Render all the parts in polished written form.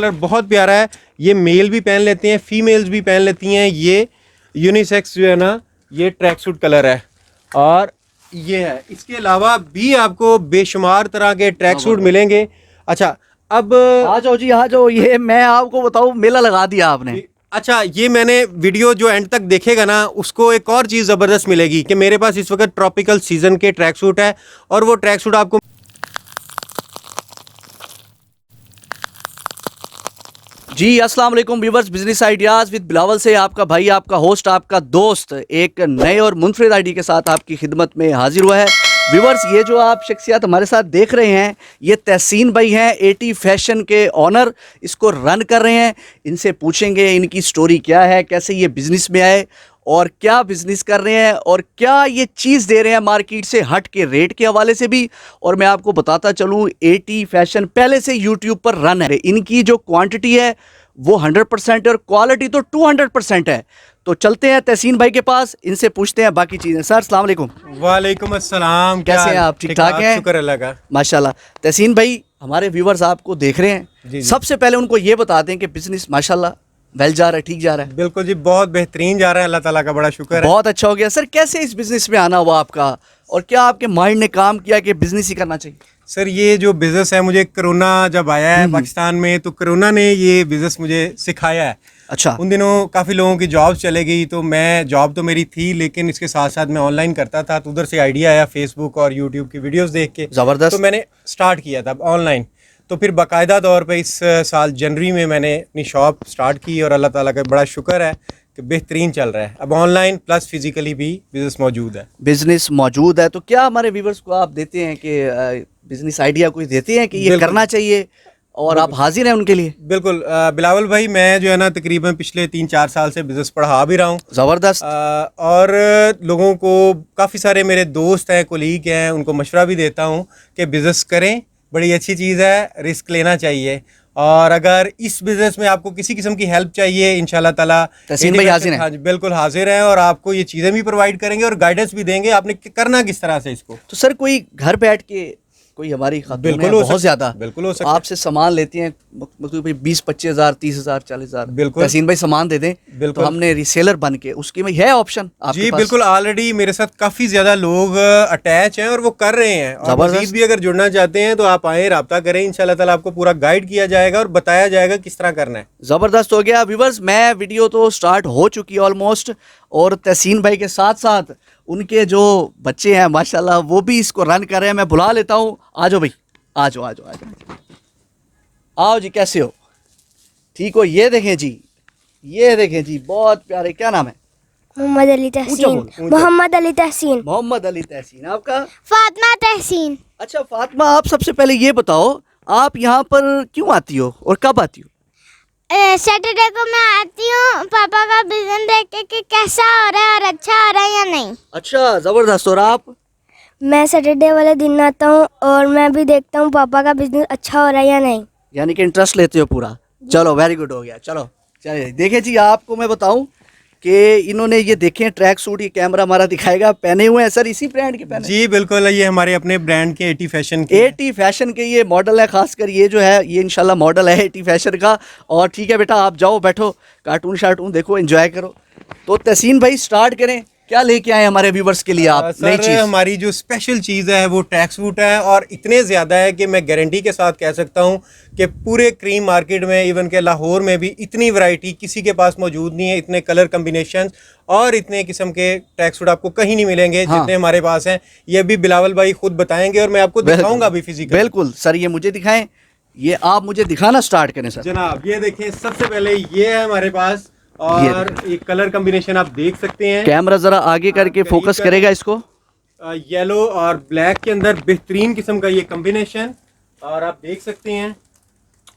Colour बहुत प्यारा है, ये मेल भी पहन लेते हैं, फीमेल्स भी पहन लेती हैं। ये यूनिसेक्स जो है ना, ये ट्रैक सूट कलर है और ये है। इसके अलावा भी आपको बेशुमार तरह के ट्रैक सूट मिलेंगे। अच्छा, अब आ जाओ जी, आ जाओ। ये मैं आपको बताऊं, मेला लगा दिया आपने। अच्छा, ये मैंने वीडियो जो एंड तक देखेगा ना, उसको एक और चीज़ ज़बरदस्त मिलेगी कि मेरे पास इस वक्त ट्रॉपिकल सीजन के ट्रैक सूट है और वो ट्रैक सूट आपको जी अस्सलाम वालेकुम viewers, business ideas with Bilawal से आपका भाई, आपका होस्ट, आपका दोस्त एक नए और मुनफरिद आइडिया के साथ आपकी खिदमत में हाजिर हुआ है। व्यूवर्स, ये जो आप शख्सियत हमारे साथ देख रहे हैं, ये तहसीन भाई हैं, एटी फैशन के ऑनर, इसको रन कर रहे हैं। इनसे पूछेंगे इनकी स्टोरी क्या है, कैसे ये बिज़नेस में आए और क्या बिज़नेस कर रहे हैं और क्या ये चीज़ दे रहे हैं मार्केट से हट के रेट के हवाले से भी। और मैं आपको बताता चलूँ, एटी फैशन पहले से यूट्यूब पर रन है। इनकी जो क्वांटिटी है वो 100% है और क्वालिटी तो 200% है। तो चलते हैं तहसीन भाई के पास, इनसे पूछते हैं बाकी चीज़ें। सर अस्सलाम वालेकुम। वालेकुम अस्सलाम। कैसे हैं आप? ठीक ठाक हैं? शुक्र अल्लाह का, माशाल्लाह। तहसीन भाई, हमारे व्यूवर्स आपको देख रहे हैं, जी। सबसे पहले उनको ये बता दें कि बिजनेस माशाल्लाह वेल जा रहा है, ठीक जा रहा है? बिल्कुल जी, बहुत बेहतरीन जा रहा है, अल्लाह ताला का बड़ा शुक्र है। बहुत अच्छा हो गया। सर, कैसे इस बिजनेस में आना हुआ आपका और क्या आपके माइंड ने काम किया कि बिजनेस ही करना चाहिए? सर, ये जो बिज़नेस है, मुझे कोरोना जब आया है पाकिस्तान में, तो कोरोना ने ये बिज़नेस मुझे सिखाया है। अच्छा। उन दिनों काफ़ी लोगों की जॉब चले गई, तो मैं जॉब तो मेरी थी, लेकिन इसके साथ साथ मैं ऑनलाइन करता था। तो उधर से आइडिया आया फेसबुक और यूट्यूब की वीडियोस देख के, ज़बरदस्त। तो मैंने स्टार्ट किया था ऑनलाइन। तो फिर बाकायदा तौर पे इस साल जनवरी में मैंने अपनी शॉप स्टार्ट की और अल्लाह ताला का बड़ा शुक्र है कि बेहतरीन चल रहा है। अब ऑनलाइन प्लस फिजिकली भी बिज़नेस मौजूद है। बिजनेस मौजूद है, तो क्या हमारे व्यूवर्स को आप देते हैं कि बिजनेस आइडिया कोई देते हैं कि ये करना चाहिए और आप हाजिर हैं उनके लिए? बिल्कुल बिलावल भाई, मैं जो है ना तकरीबन पिछले 3-4 साल से बिज़नेस पढ़ा भी रहा हूँ। ज़बरदस्त। और लोगों को, काफ़ी सारे मेरे दोस्त हैं, कोलीग हैं, उनको मशवरा भी देता हूँ कि बिज़नेस करें, बड़ी अच्छी चीज़ है, रिस्क लेना चाहिए। और अगर इस बिज़नेस में आपको किसी किस्म की हेल्प चाहिए, इंशाल्लाह ताला तहसीन भाई हाजिर हैं। हाँ जी, बिल्कुल हाजिर हैं और आपको ये चीज़ें भी प्रोवाइड करेंगे और गाइडेंस भी देंगे आपने करना किस तरह से इसको। तो सर, कोई घर बैठ के कोई हमारी खातून बिल्कुल है हो बहुत ज़्यादा, बिल्कुल हो तो सकता है। आपसे सामान लेती हैं, मतलब 20-25 हज़ार, 30 हज़ार, 40 हज़ार, बिल्कुल। तहसीन भाई सामान दे दें बिल्कुल। तो हमने रीसेलर बन के उसकी में है ऑप्शन आपके जी पास? बिल्कुल, ऑलरेडी मेरे साथ काफ़ी ज़्यादा लोग अटैच हैं और वो कर रहे हैं। और मज़ीद भी अगर जुड़ना चाहते हैं तो आप आए, रब्ता करें, इंशाल्लाह ताला आपको पूरा गाइड किया जाएगा और बताया जाएगा किस तरह करना है। ज़बरदस्त हो गया व्यूवर्स। मैं वीडियो तो स्टार्ट हो चुकी है ऑलमोस्ट, और तहसीन भाई के साथ साथ उनके जो बच्चे हैं माशाल्लाह, वो भी इसको रन कर रहे हैं। मैं बुला लेता हूँ, आ जाओ भाई, आ जाओ, आ जाओ, आ जाओ, आओ जी। कैसे हो? ठीक हो? ये देखें जी, ये देखें जी, बहुत प्यारे। क्या नाम है? मोहम्मद अली तहसीन। मोहम्मद अली तहसीन। मोहम्मद अली तहसीन। आपका? फातिमा तहसीन। अच्छा फातिमा, आप सबसे पहले ये बताओ, आप यहाँ पर क्यों आती हो और कब आती हो? सैटरडे को मैं आती हूँ पापा का बिजनेस देख के कि कैसा हो रहा है और अच्छा हो रहा है या नहीं। अच्छा, ज़बरदस्त। और आप? मैं सैटरडे वाले दिन आता हूँ और मैं भी देखता हूँ पापा का बिजनेस अच्छा हो रहा है या नहीं। यानी कि इंटरेस्ट लेते हो पूरा। चलो, वेरी गुड हो गया। चलो चलिए, देखिए जी, आपको मैं बताऊं कि इन्होंने ये देखें ट्रैक सूट, ये कैमरा हमारा दिखाएगा, पहने हुए हैं। सर, इसी ब्रांड के पहने? जी बिल्कुल, ये हमारे अपने ब्रांड के एटी फैशन के, एटी फैशन के ये मॉडल है। खासकर ये जो है, ये इंशाल्लाह मॉडल है एटी फैशन का। और ठीक है बेटा, आप जाओ, बैठो, कार्टून शार्टून देखो, एंजॉय करो। तो तहसीन भाई स्टार्ट करें, क्या लेके आए हमारे व्यूवर्स के लिए आप नई चीज़? हमारी जो स्पेशल चीज़ है वो ट्रैक सूट है और इतने ज़्यादा है कि मैं गारंटी के साथ कह सकता हूँ कि पूरे क्रीम मार्केट में, इवन के लाहौर में भी इतनी वैरायटी किसी के पास मौजूद नहीं है। इतने कलर कम्बिनेशन और इतने किस्म के ट्रैक सूट आपको कहीं नहीं मिलेंगे जितने हमारे पास हैं। ये भी बिलावल भाई खुद बताएंगे और मैं आपको दिखाऊंगा भी फिजिकल। बिल्कुल सर, ये मुझे दिखाएं, ये आप मुझे दिखाना स्टार्ट करें सर। जनाब, ये देखें, सबसे पहले ये है हमारे पास और एक कलर कॉम्बिनेशन आप देख सकते हैं। कैमरा जरा आगे करके फोकस करेगा इसको। येलो और ब्लैक के अंदर बेहतरीन किस्म का ये कॉम्बिनेशन, और आप देख सकते हैं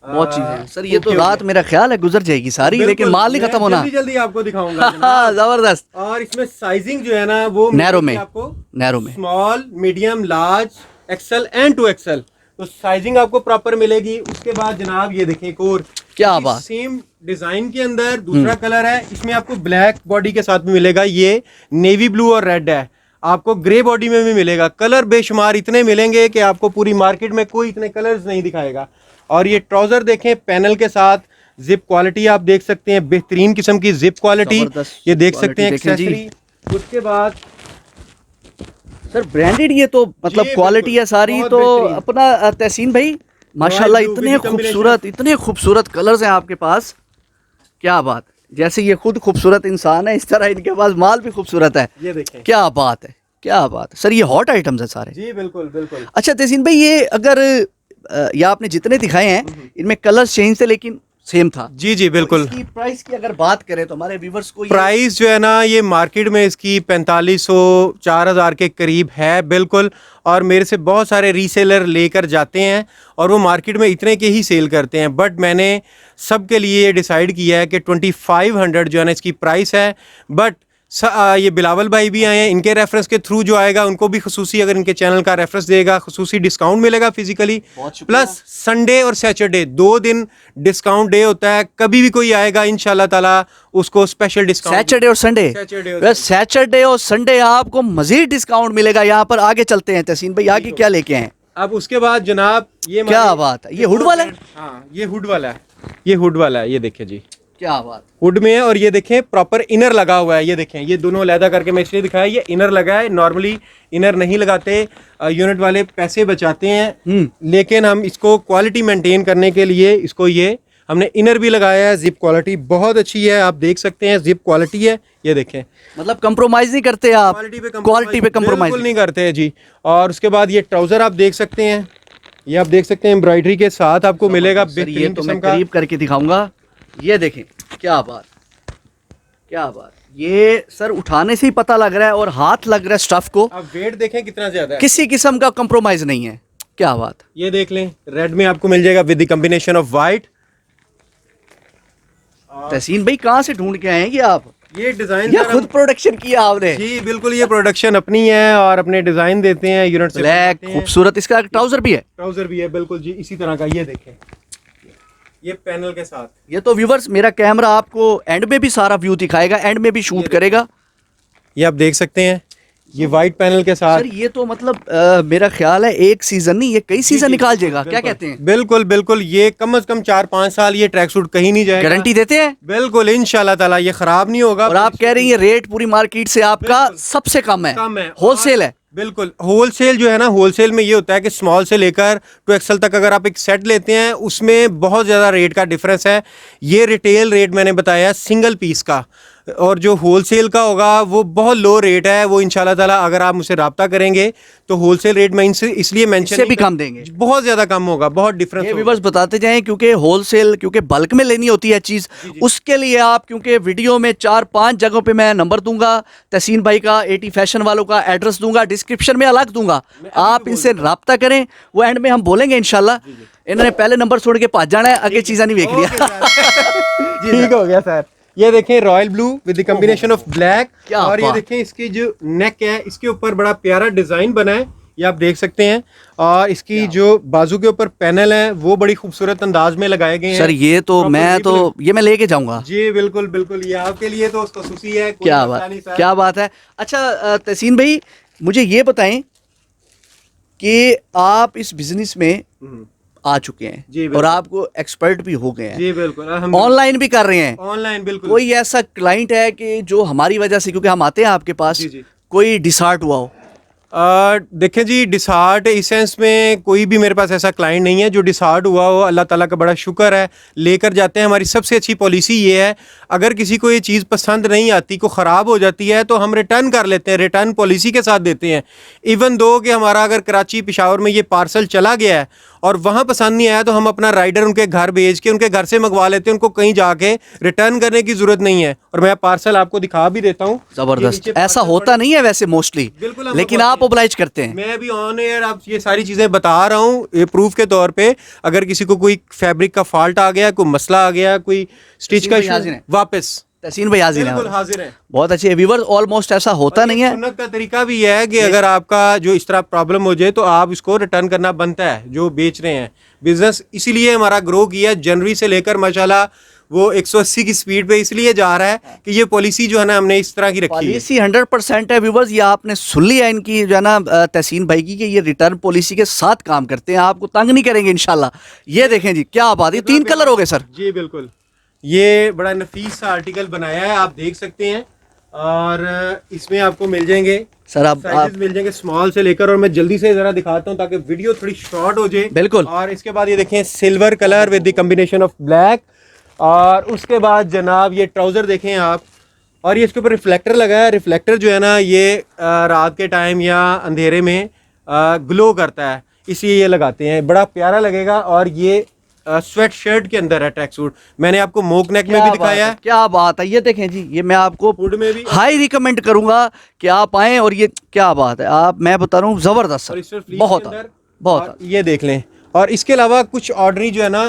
बहुत चीजें हैं सर। ये तो रात मेरा ख्याल है गुजर जाएगी सारी, लेकिन माल नहीं खत्म होना। जल्दी आपको दिखाऊंगा। जबरदस्त। और इसमें साइजिंग जो है ना वो नैरो में, आपको नैरो में small, medium, large, XL and 2XL, तो साइजिंग आपको प्रॉपर मिलेगी। उसके बाद जनाब ये देखें, एक और क्या बात, सेम डिजाइन के अंदर दूसरा कलर है। इसमें आपको ब्लैक बॉडी के साथ भी मिलेगा, ये नेवी ब्लू और रेड है। आपको ग्रे बॉडी में भी मिलेगा। कलर बेशुमार इतने मिलेंगे कि आपको पूरी मार्केट में कोई इतने कलर्स नहीं दिखाएगा। और ये ट्राउज़र देखें पैनल के साथ, जिप क्वालिटी आप देख सकते हैं, बेहतरीन किस्म की जिप क्वालिटी, जबरदस्त ये देख quality सकते हैं देखें जी। एक्सेसरी। उसके बाद सर ब्रांडेड ये तो मतलब जी, क्वालिटी है बिल्कुल, सारी। बहुत तो बेहतरीन। अपना तहसीन भाई माशाल्लाह Royal blue इतने with the खूबसूरत, इतने खूबसूरत कलर्स हैं आपके पास, क्या बात। जैसे ये खुद खूबसूरत इंसान है, इस तरह इनके पास माल भी खूबसूरत है। ये देखें। क्या बात है, क्या बात है सर। ये हॉट आइटम्स है सारे। जी बिल्कुल बिल्कुल। अच्छा तहसीन भाई, ये अगर ये आपने जितने दिखाए हैं इनमें कलर्स चेंज थे लेकिन सेम था। जी जी बिल्कुल। इसकी प्राइस की अगर बात करें तो हमारे व्यूवर्स को ये प्राइस जो है ना, ये मार्केट में इसकी 4500 4000 के करीब है बिल्कुल। और मेरे से बहुत सारे रीसेलर लेकर जाते हैं और वो मार्केट में इतने के ही सेल करते हैं, बट मैंने सब के लिए ये डिसाइड किया है कि 2500 जो है ना इसकी प्राइस है। बट ये बिलावल भाई भी आए हैं, इनके रेफरेंस के थ्रू जो आएगा उनको भी खसूसी, अगर इनके चैनल का रेफरेंस देगा, खसूसी डिस्काउंट मिलेगा फिजिकली। बहुत शुक्रिया। प्लस संडे और सैटरडे 2 दिन डिस्काउंट डे होता है, कभी भी कोई आएगा इंशाल्लाह ताला उसको स्पेशल डिस्काउंट। सैटरडे और संडे, सैटरडे और संडे आपको मजीद डिस्काउंट मिलेगा। यहाँ पर आगे चलते हैं तहसीन भाई, आगे क्या लेके आए? अब उसके बाद जनाब ये क्या हमारे- बात है, ये हुड वाला है? हाँ ये हुड वाला है, ये हुड वाला है, ये देखिए जी क्या बात। हुड में है। और ये देखें प्रॉपर इनर लगा हुआ है, ये देखें, ये दोनों अलहदा करके मैं इसलिए दिखाया, ये इनर लगा है। नॉर्मली इनर नहीं लगाते, यूनिट वाले पैसे बचाते हैं, लेकिन हम इसको क्वालिटी मेंटेन करने के लिए इसको ये हमने इनर भी लगाया है। जिप क्वालिटी बहुत अच्छी है, आप देख सकते हैं जिप क्वालिटी है, ये देखें। मतलब कंप्रोमाइज नहीं करते आप, क्वालिटी पे कंप्रोमाइज बिल्कुल नहीं करते जी। और उसके बाद ये ट्राउजर आप देख सकते हैं, ये आप देख सकते हैं एम्ब्रॉयडरी के साथ आपको मिलेगा सर ये बेहतरीन तो किस्म मैं का। करीब करके दिखाऊंगा, ये देखें क्या बात, क्या बात। ये सर उठाने से ही पता लग रहा है और हाथ लग रहा है स्टफ को, आप वेट देखें कितना ज्यादा है, किसी किस्म का कंप्रोमाइज नहीं है। क्या बात। ये देख लें, रेड में आपको मिल जाएगा with the combination of white. Tahseen भाई कहाँ से ढूंढ के आए हैं ये आप? ये डिजाइन या खुद प्रोडक्शन किया आपने? जी बिल्कुल, ये प्रोडक्शन अपनी है और अपने डिजाइन देते हैं, यूनिट से ब्लैक बनाते हैं। खूबसूरत, इसका ट्राउजर भी है, ट्राउजर भी है बिल्कुल जी इसी तरह का, ये देखें, ये पैनल के साथ। ये तो व्यूवर्स मेरा कैमरा आपको एंड में भी सारा व्यू दिखाएगा, एंड में भी शूट करेगा। ये आप देख सकते हैं, ये वाइट पैनल के साथ। सर ये तो मतलब मेरा ख्याल है एक सीजन नहीं, ये कई सीजन निकाल जाएगा, क्या कहते हैं? बिल्कुल बिल्कुल, ये कम से कम 4-5 साल ये ट्रैक सूट कहीं नहीं जाएगा। गारंटी देते हैं? बिल्कुल इंशाल्लाह ताला ये खराब नहीं होगा। और आप कह रही हैं रेट पूरी मार्केट से आपका सबसे कम है, कम है, होलसेल है। बिल्कुल होलसेल जो है ना, होलसेल में ये होता है कि स्मॉल से लेकर टू एक्सल तक अगर आप एक सेट लेते हैं उसमें बहुत ज़्यादा रेट का डिफरेंस है। ये रिटेल रेट मैंने बताया सिंगल पीस का, और जो होलसेल का होगा वो बहुत लो रेट है। वो इंशाल्लाह ताला अगर आप मुझसे रब्ता करेंगे तो होलसेल रेट में इनसे इसलिए मेंशन इससे भी कम देंगे, बहुत ज़्यादा कम होगा, बहुत डिफरेंस ये होगा। व्यूवर्स बताते जाएं, क्योंकि होलसेल, क्योंकि बल्क में लेनी होती है चीज़, उसके लिए आप, क्योंकि वीडियो में 4-5 जगहों पे मैं नंबर दूंगा, तहसीन भाई का, 80 फैशन वालों का एड्रेस दूंगा, डिस्क्रिप्शन में अलग दूंगा, आप इनसे रब्ता करें, वो एंड में हम बोलेंगे इंशाल्लाह। इन्होंने पहले नंबर छोड़ के भाग जाना है, आगे चीज़ा नहीं देख लिया। ठीक हो गया सर। ये देखें royal blue with the combination of black, क्या और ये बात। देखें इसकी जो नेक है इसके ऊपर बड़ा प्यारा डिजाइन बना है, ये आप देख सकते हैं। और इसकी जो बाजू के ऊपर पैनल है वो बड़ी खूबसूरत अंदाज में लगाए गए हैं। सर ये तो ये मैं लेके जाऊंगा जी बिल्कुल बिल्कुल, ये आपके लिए तो खसूसी है, कोई क्या मसला बात, नहीं सर। क्या बात है। अच्छा तहसीन भाई मुझे ये बताएं कि आप इस बिजनेस में आ चुके जी, हैं बिल्कुल। और आपको एक्सपर्ट भी हो गए हैं, जी बिल्कुल, ऑनलाइन भी कर रहे हैं। ऑनलाइन बिल्कुल। कोई ऐसा क्लाइंट है कि जो हमारी वजह से, क्योंकि हम आते हैं आपके पास, जी, जी। कोई डिसहार्ट हुआ हो? देखें जी, डिसहार्ट इस सेंस में कोई भी मेरे पास ऐसा क्लाइंट नहीं है जो डिसहार्ट हुआ हो। अल्लाह ताला का बड़ा शुक्र है, लेकर जाते हैं। हमारी सबसे अच्छी पॉलिसी ये है, अगर किसी को ये चीज़ पसंद नहीं आती, को ख़राब हो जाती है, तो हम रिटर्न कर लेते हैं, रिटर्न पॉलिसी के साथ देते हैं। इवन दो कि हमारा अगर कराची पेशावर में ये पार्सल चला गया है और वहाँ पसंद नहीं आया तो हम अपना राइडर उनके घर भेज के उनके घर से मंगवा लेते हैं, उनको कहीं जाके रिटर्न करने की ज़रूरत नहीं है। और मैं पार्सल आपको दिखा भी देता हूँ, जबरदस्त। ये नीचे ऐसा parcel होता नहीं है वैसे मोस्टली, बिल्कुल हम लेकिन मंगवाते आप ओब्लाइज करते हैं। मैं भी ऑन एयर आप ये सारी चीज़ें बता रहा हूँ, ये प्रूफ के तौर पे। अगर किसी को कोई फैब्रिक का फॉल्ट आ गया, कोई मसला आ गया, कोई स्टिच का भाई इशू, हाजिर हैं। वापस तहसीन भाई हाजिर बिल्कुल हैं, हाजिर है। बहुत अच्छे व्यूवर्स। ऑलमोस्ट ऐसा होता नहीं है। सुन्नत का तरीका भी यह है कि अगर आपका जो इस तरह प्रॉब्लम हो जाए तो आप इसको रिटर्न करना बनता है जो बेच रहे हैं। बिजनेस इसीलिए हमारा ग्रो किया, जनवरी से लेकर माशाल्लाह वो 180 की स्पीड पे इसलिए जा रहा है कि ये पॉलिसी जो है ना हमने इस तरह की रखी है। पॉलिसी 100% है व्यूवर्स, ये आपने सुन लिया इनकी जो है ना तहसीन भाई की, कि ये रिटर्न पॉलिसी के साथ काम करते हैं, आपको तंग नहीं करेंगे इंशाल्लाह। ये देखें जी, क्या बात है, 3 कलर हो गए सर। जी बिल्कुल, ये बड़ा नफीस सा आर्टिकल बनाया है, आप देख सकते हैं। और इसमें आपको मिल जाएंगे सर आप साइजेस मिल जाएंगे स्मॉल से लेकर, और मैं जल्दी से जरा दिखाता हूँ ताकि वीडियो थोड़ी शॉर्ट हो जाए। बिल्कुल। और इसके बाद ये देखें silver colour with the combination of black, और उसके बाद जनाब ये ट्राउज़र देखें आप, और ये इसके ऊपर रिफ्लेक्टर लगा है। रिफ्लेक्टर जो है ना ये रात के टाइम या अंधेरे में ग्लो करता है, इसलिए ये लगाते हैं, बड़ा प्यारा लगेगा। और ये स्वेट शर्ट के अंदर है ट्रैक सूट, मैंने आपको मोक नेक में भी दिखाया है। क्या बात है, ये देखें जी, ये मैं आपको हुड में भी हाई रिकमेंड करूंगा कि आप आएँ, और ये क्या बात है, आप मैं बता रहा हूँ ज़बरदस्त और सर, इस पर फ्लीस बहुत के अंदर, बहुत और ये देख लें। और इसके अलावा कुछ ऑर्डरी जो है ना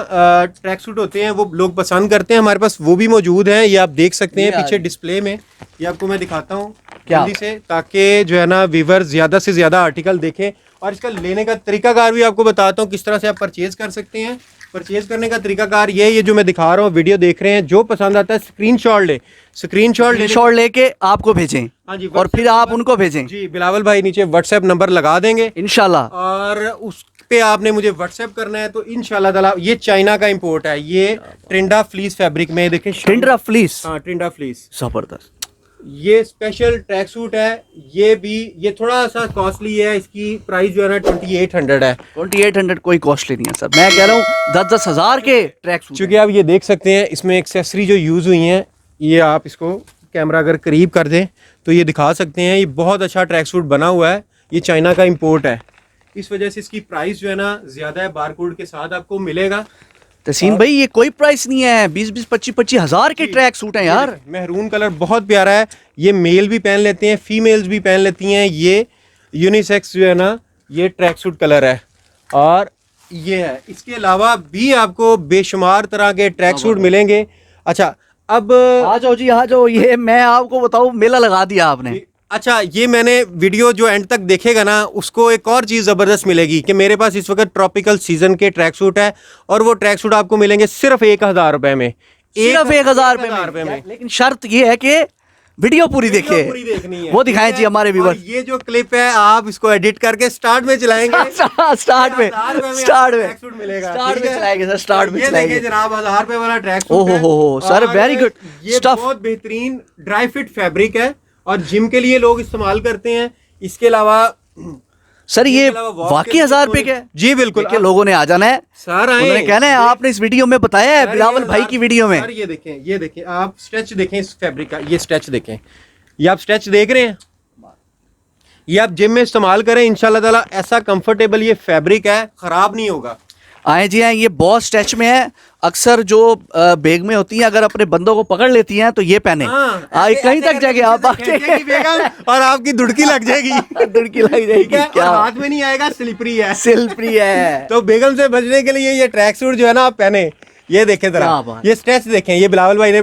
ट्रैक सूट होते हैं वो लोग पसंद करते हैं, हमारे पास वो भी मौजूद हैं, ये आप देख सकते हैं पीछे डिस्प्ले में। ये आपको मैं दिखाता हूँ जल्दी से, ताकि जो है ना व्यूअर्स ज़्यादा से ज़्यादा आर्टिकल देखें। और इसका लेने का तरीकाकार भी आपको बताता हूँ किस तरह से आप परचेज़ कर सकते हैं। परचेज़ करने का तरीकाकार ये जो मैं दिखा रहा हूँ, वीडियो देख रहे हैं, जो पसंद आता है स्क्रीनशॉट लेके आपको भेजें। हाँ जी, और फिर आप उनको भेजें जी। बिलावल भाई नीचे व्हाट्सएप नंबर लगा देंगे इंशाल्लाह, और उस पे आपने मुझे व्हाट्सएप करना है तो इंशाल्लाह ताला। ये चाइना का इंपोर्ट है, ये ट्रिंडा फ्लीस फैब्रिक में, देखें ट्रिंडा फ्लीस, हाँ ट्रिंडा फ्लीस, जबरदस्त। ये स्पेशल ट्रैक सूट है। ये थोड़ा सा कॉस्टली है, इसकी प्राइस जो है ना 2800 है। 2800 कोई कॉस्टली नहीं है सर, मैं कह रहा हूँ 10-10 हज़ार के ट्रैक सूट। चूँकि आप ये देख सकते हैं इसमें एक्सेसरी जो यूज़ हुई हैं, ये आप इसको कैमरा अगर करीब कर दें तो ये दिखा सकते हैं, ये बहुत अच्छा ट्रैक सूट बना हुआ है, ये चाइना का इंपोर्ट है, इस वजह से इसकी प्राइस जो है ना ज़्यादा है, बारकोड के साथ आपको मिलेगा। तहसीन भाई ये कोई प्राइस नहीं है, 20-20, 25-25 हज़ार के ट्रैक सूट हैं यार। मेहरून कलर बहुत प्यारा है, ये मेल भी पहन लेते हैं, फीमेल्स भी पहन लेती हैं, ये यूनिसेक्स जो है ना ये ट्रैक सूट कलर है। और ये है, इसके अलावा भी आपको बेशुमार तरह के ट्रैक सूट मिलेंगे। अच्छा अब आ जाओ जी, आ जाओ, ये मैं आपको बताऊँ मेला लगा दिया आपने। अच्छा, ये मैंने वीडियो जो एंड तक देखेगा ना उसको एक और चीज़ ज़बरदस्त मिलेगी कि मेरे पास इस वक्त ट्रॉपिकल सीजन के ट्रैक सूट है, और वो ट्रैक सूट आपको मिलेंगे सिर्फ 1000 रुपए में, सिर्फ 1000 रुपए में। लेकिन शर्त ये है कि वीडियो पूरी देखिए, पूरी देखनी है, वो दिखाएं जी हमारे व्यूअर। ये जो क्लिप है आप इसको एडिट करके स्टार्ट में चलाएंगे, स्टार्ट में ट्रैक सूट मिलेगा, स्टार्ट में चलाएंगे सर, स्टार्ट में ये चलाएंगे देखिए जनाब 1000 रुपए वाला ट्रैक सूट ओहो हो सर, वेरी गुड ये स्टफ। बहुत बेहतरीन ड्राई फिट फैब्रिक है और जिम के लिए लोग इस्तेमाल करते हैं। इसके अलावा सर ये वाकई 1000 रुपए के? जी बिल्कुल, के लोगों ने आ जाना है सर, उन्होंने कहना है आपने इस वीडियो में बताया है, बिलावल भाई की वीडियो में। सर ये देखें आप स्ट्रेच देखें इस फैब्रिक का, ये स्ट्रेच देखें, ये आप स्ट्रेच देख रहे हैं, ये आप जिम में इस्तेमाल करें इंशाल्लाह ताला, ऐसा कंफर्टेबल ये फैब्रिक है, खराब नहीं होगा। आए जी आए, ये बहुत स्ट्रेच में है, अक्सर जो बेग में होती हैं अगर अपने बंदों को पकड़ लेती हैं तो ये पहने, कहीं तक जाके आप और आपकी दुड़की लग जाएगी दुड़की लग जाएगी, क्या हाथ में नहीं आएगा, स्लिपरी है, स्लिपरी है। तो बेगम से बचने के लिए ये ट्रैक सूट जो है ना आप पहने। ये देखें जरा, ये स्ट्रेच देखें, ये बिलावल भाई ने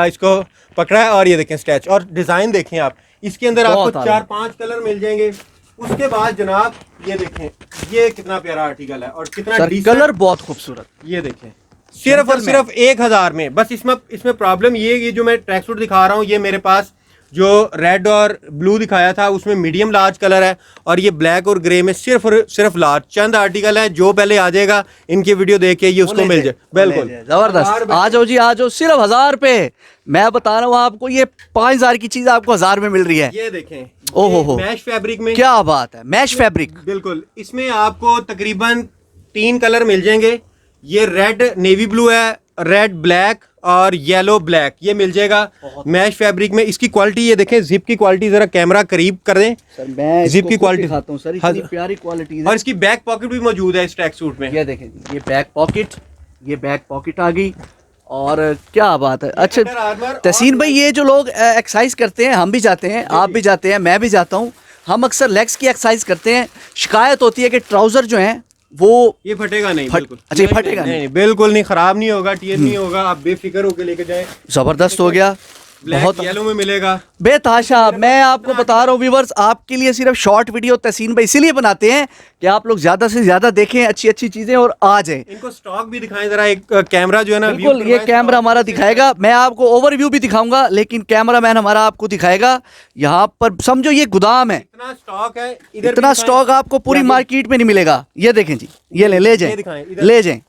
इसको पकड़ा है, और ये देखें स्ट्रेच, और डिजाइन देखें आप, इसके अंदर आपको 4-5 कलर मिल जाएंगे। उसके बाद जनाब ये देखें, ये कितना प्यारा आर्टिकल है और कितना कलर बहुत खूबसूरत, ये देखें सिर्फ और सिर्फ 1000 में। बस इसमें प्रॉब्लम ये जो मैं ट्रैक सूट दिखा रहा हूँ, ये मेरे पास जो रेड और ब्लू दिखाया था उसमें मीडियम लार्ज कलर है, और ये ब्लैक और ग्रे में सिर्फ और सिर्फ लार्ज। चंद आर्टिकल है, जो पहले आ जाएगा इनकी वीडियो देख के ये उसको मिल जाए। बिल्कुल जबरदस्त, आ जाओ जी आ जाओ, सिर्फ 1000 रुपए। मैं बता रहा हूँ आपको, ये 5000 की चीज आपको 1000 में मिल रही है। ये देखें, ओहो हो, मैश फैब्रिक में, क्या बात है, मैश फैब्रिक। बिल्कुल, इसमें आपको तकरीबन 3 कलर मिल जाएंगे। ये रेड नेवी ब्लू है, रेड ब्लैक और येलो ब्लैक, ये मिल जाएगा मैश फैब्रिक में। इसकी क्वालिटी ये देखें, जिप की क्वालिटी जरा कैमरा करीब कर दें सर, मैं जिप की क्वालिटी दिखाता हूं सर, इतनी प्यारी क्वालिटी है। और इसकी बैक पॉकेट भी मौजूद है इस ट्रैक सूट में। ये देखें, ये बैक पॉकेट, ये बैक पॉकेट आ गई, और क्या बात है। अच्छा तहसीन भाई, ये जो लोग एक्सरसाइज करते हैं, हम भी जाते हैं, आप भी जाते हैं, मैं भी जाता हूँ, हम अक्सर लेग्स की एक्सरसाइज करते हैं, शिकायत होती है कि ट्राउजर जो है वो ये फटेगा नहीं, बिल्कुल अच्छा ये फटेगा नहीं, बिल्कुल नहीं, खराब नहीं होगा, टीयर नहीं होगा, आप बेफिक्र होकर लेके जाएं। जबरदस्त हो गया, बहुत येलो में मिलेगा। बेतहाशा। मैं आपको बता रहा हूँ व्यूवर्स, आपके लिए सिर्फ शॉर्ट वीडियो तहसीन भाई इसीलिए बनाते हैं कि आप लोग ज्यादा से ज्यादा देखें अच्छी अच्छी चीजें और आ जाएं। इनको स्टॉक भी दिखाएं जरा, एक कैमरा जो है ना, बिल्कुल, ये कैमरा हमारा दिखाएगा, मैं आपको ओवरव्यू भी दिखाऊंगा, लेकिन कैमरामैन हमारा आपको दिखाएगा। यहाँ पर समझो ये गोदाम है, इतना स्टॉक है, इधर इतना स्टॉक आपको पूरी मार्केट में नहीं मिलेगा। ये देखें जी, ये ले जाएं, ले जाएं,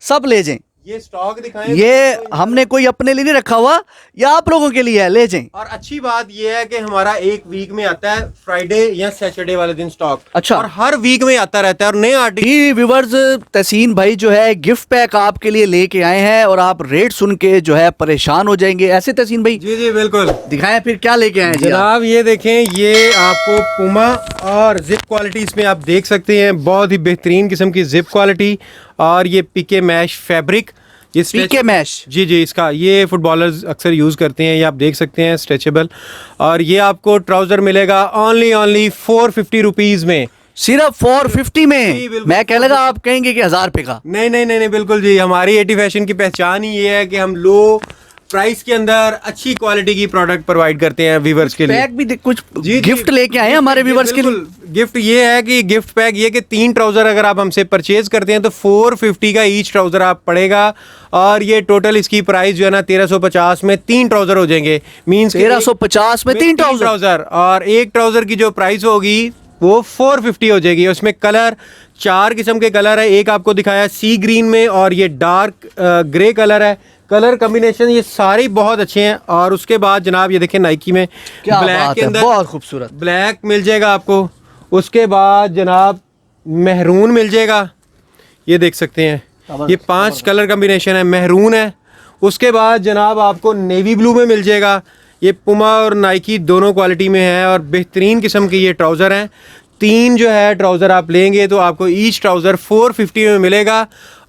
सब ले जाएं। ये स्टॉक दिखाएं। ये हमने कोई अपने लिए नहीं रखा हुआ, ये आप लोगों के लिए है, ले जाएं। और अच्छी बात ये है कि हमारा एक वीक में आता है फ्राइडे या सैटरडे वाले दिन स्टॉक। अच्छा। और हर वीक में आता रहता है और नए आर्टिकल। व्यूवर्स, तहसीन भाई जो है गिफ्ट पैक आपके लिए लेके आए हैं और आप रेट सुन के जो है परेशान हो जाएंगे। ऐसे तहसीन भाई? जी जी बिल्कुल। दिखाएं फिर क्या लेके आए हैं जी आप? जनाब ये देखें, ये आपको पुमा और जिप क्वालिटी इसमें आप देख सकते हैं, बहुत ही बेहतरीन किस्म की जिप क्वालिटी। और ये पीके मैश फैब्रिक, ये पीके मैश, जी जी, इसका ये फुटबॉलर्स अक्सर यूज़ करते हैं, ये आप देख सकते हैं, स्ट्रेचेबल। और ये आपको ट्राउज़र मिलेगा ओनली 450 रुपीज़ में, सिर्फ 450 में। मैं कह लगा आप कहेंगे कि 1000 रुपए का। नहीं नहीं नहीं नहीं, बिल्कुल जी। हमारी एटी फैशन की पहचान ही ये है कि हम लो प्राइस के अंदर अच्छी क्वालिटी की प्रोडक्ट प्रोवाइड करते हैं व्यूवर्स के लिए। पैक भी कुछ जी गिफ्ट लेके आए हैं हमारे व्यूवर्स के लिए। गिफ्ट ये है कि गिफ्ट पैक ये कि 3 ट्राउज़र अगर आप हमसे परचेज करते हैं तो 450 का ईच ट्राउज़र आप पड़ेगा। और ये टोटल इसकी प्राइस जो है ना 1350 में 3 ट्राउज़र हो जाएंगे। मीन्स 1350 में 3 ट्राउज़र, और एक ट्राउज़र की जो प्राइस होगी वो 450 हो जाएगी। उसमें कलर 4 किस्म के कलर है, एक आपको दिखाया सी ग्रीन में, और ये डार्क ग्रे कलर है। कलर कॉम्बिनेशन ये सारे बहुत अच्छे हैं। और उसके बाद जनाब ये देखें नाइकी में क्या ब्लैक बात के है, अंदर बहुत खूबसूरत ब्लैक मिल जाएगा आपको। उसके बाद जनाब मेहरून मिल जाएगा, ये देख सकते हैं, ये 5 कलर कॉम्बिनेशन है, मेहरून है। उसके बाद जनाब आपको नेवी ब्लू में मिल जाएगा। ये पुमा और नाइकी दोनों क्वालिटी में है और बेहतरीन किस्म के ये ट्राउज़र हैं। 3 जो है ट्राउज़र आप लेंगे तो आपको ईच ट्राउज़र 450 में मिलेगा।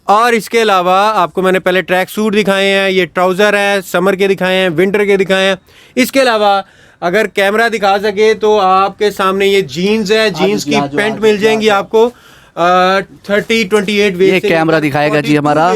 और इसके अलावा आपको मैंने पहले ट्रैक सूट दिखाए हैं, ये ट्राउज़र हैं, समर के दिखाए हैं, विंटर के दिखाए हैं। इसके अलावा अगर कैमरा दिखा सके तो आपके सामने ये जीन्स है, जीन्स की पैंट मिल जाएंगी आपको 30-28 वेस्ट। ये कैमरा दिखाएगा जी हमारा,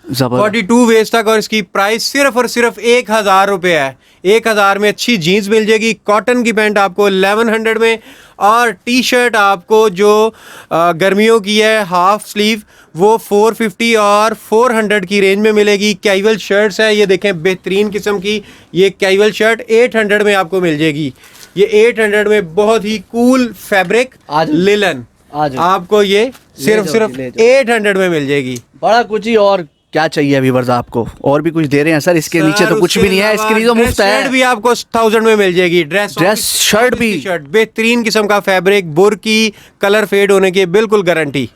42 वेज तक। और इसकी प्राइस सिर्फ और सिर्फ 1000 रुपये है। 1000 में अच्छी जीन्स मिल जाएगी। कॉटन की पैंट आपको 1100 में, और टी शर्ट आपको जो गर्मियों की है हाफ स्लीव वो 450 और 400 की रेंज में मिलेगी। कैजुअल शर्ट्स है, ये देखें बेहतरीन किस्म की ये कैजुअल शर्ट 800 में आपको मिल जाएगी। ये 800 में बहुत ही कूल फैब्रिक लिलन आपको ये सिर्फ 800 में मिल जाएगी। बड़ा कुछ ही और क्या चाहिए व्यूअर्स आपको? और भी कुछ दे रहे हैं सर, इसके नीचे तो कुछ भी नहीं है, इसके नीचे तो मुफ्त है। शर्ट भी आपको 1000 में मिल जाएगी। ड्रेस शर्ट भी बेहतरीन किस्म का फैब्रिक, बुर की कलर फेड होने की बिल्कुल गारंटी।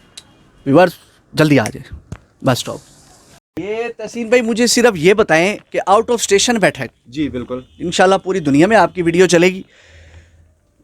व्यूअर्स जल्दी आ जाए बस स्टॉप। ये तहसीन भाई मुझे सिर्फ ये बताएं कि आउट ऑफ स्टेशन बैठक, जी बिल्कुल, इंशाल्लाह पूरी दुनिया में आपकी वीडियो चलेगी।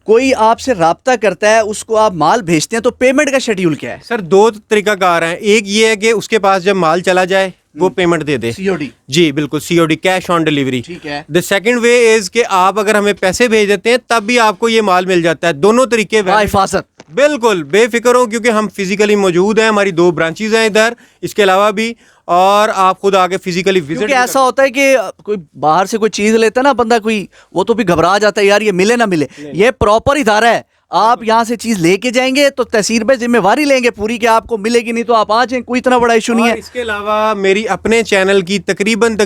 कोई आपसे राब्ता करता है, उसको आप माल भेजते हैं, तो पेमेंट का शेड्यूल क्या है? सर 2 तरीकाकार हैं। एक ये है कि उसके पास जब माल चला जाए वो पेमेंट दे दे, COD। जी बिल्कुल, COD, कैश ऑन डिलीवरी। ठीक है। द सेकंड वे इज कि आप अगर हमें पैसे भेज देते हैं तब भी आपको ये माल मिल जाता है। दोनों तरीके हिफाजत, बिल्कुल बेफिक्र हो, क्योंकि हम फिजिकली मौजूद हैं, हमारी 2 ब्रांचेज हैं इधर, इसके अलावा भी, और आप खुद आके फिजिकली विजिट। क्योंकि ऐसा होता है कि कोई बाहर से कोई चीज लेता है ना बंदा, कोई वो तो भी घबरा जाता है यार ये मिले ना मिले। ये प्रॉपर इदारा है, आप यहाँ से चीज लेके जाएंगे तो तहसील पे जिम्मेवारी लेंगे पूरी कि आपको मिलेगी, नहीं तो आप आ जाएं, कोई इतना बड़ा इशू नहीं है। इसके अलावा मेरी अपने चैनल की तकरीबन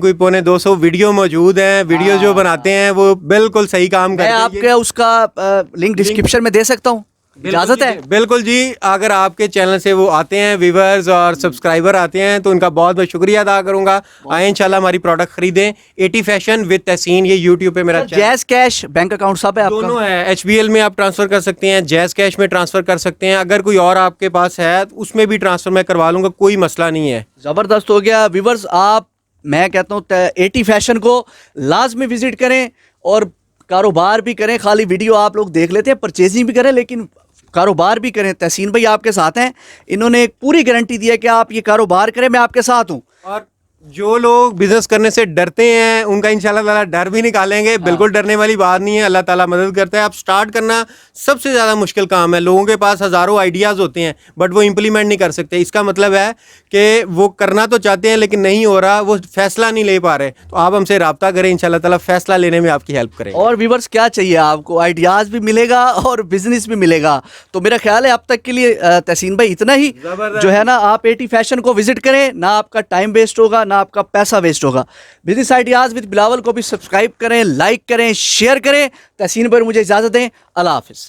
कोई 250 वीडियो मौजूद हैं। वीडियो जो बनाते हैं वो बिल्कुल सही काम करते हैं। मैं आपका उसका लिंक डिस्क्रिप्शन में दे सकता हूँ, इजाजत है? बिल्कुल जी। अगर आपके चैनल से वो आते हैं व्यूअर्स और सब्सक्राइबर आते हैं तो उनका बहुत बहुत शुक्रिया अदा करूंगा। आए इंशाल्लाह हमारी प्रोडक्ट खरीदें। एटी फैशन विद तहसीन, ये यूट्यूब पे मेरा जैज़ कैश बैंक अकाउंट सब है आपका? दोनों है। HBL में आप ट्रांसफर कर सकते हैं, जैज़ कैश में ट्रांसफर कर सकते हैं। अगर कोई और आपके पास है उसमें भी ट्रांसफर मैं करवा लूंगा, कोई मसला नहीं है। जबरदस्त हो गया व्यूअर्स। आप, मैं कहता हूँ एटी फैशन को लाजमी विजिट करें और कारोबार भी करें। खाली वीडियो आप लोग देख लेते हैं, परचेजिंग भी करें, लेकिन कारोबार भी करें। तहसीन भाई आपके साथ हैं, इन्होंने एक पूरी गारंटी दी है कि आप ये कारोबार करें, मैं आपके साथ हूँ। और जो लोग बिजनेस करने से डरते हैं उनका इंशाल्लाह ताला डर भी निकालेंगे। बिल्कुल डरने वाली बात नहीं है, अल्लाह ताला मदद करता है। अब स्टार्ट करना सबसे ज़्यादा मुश्किल काम है। लोगों के पास हज़ारों आइडियाज़ होते हैं बट वो इम्प्लीमेंट नहीं कर सकते। इसका मतलब है कि वो करना तो चाहते हैं लेकिन नहीं हो रहा, वो फैसला नहीं ले पा रहे। तो आप हमसे रब्ता करें, इंशाल्लाह ताला फैसला लेने में आपकी हेल्प करें। और व्यूवर्स क्या चाहिए आपको, आइडियाज़ भी मिलेगा और बिजनेस भी मिलेगा। तो मेरा ख्याल है अब तक के लिए तहसीन भाई इतना ही। ज़बरदस्त। जो है ना, आप एटी फैशन को विजिट करें, ना आपका टाइम वेस्ट होगा ना आपका पैसा वेस्ट होगा। बिजनेस आइडियाज़ विद बिलावल को भी सब्सक्राइब करें, लाइक करें, शेयर करें। तहसीन भाई मुझे इजाज़त दें, अल्लाह हाफिज़।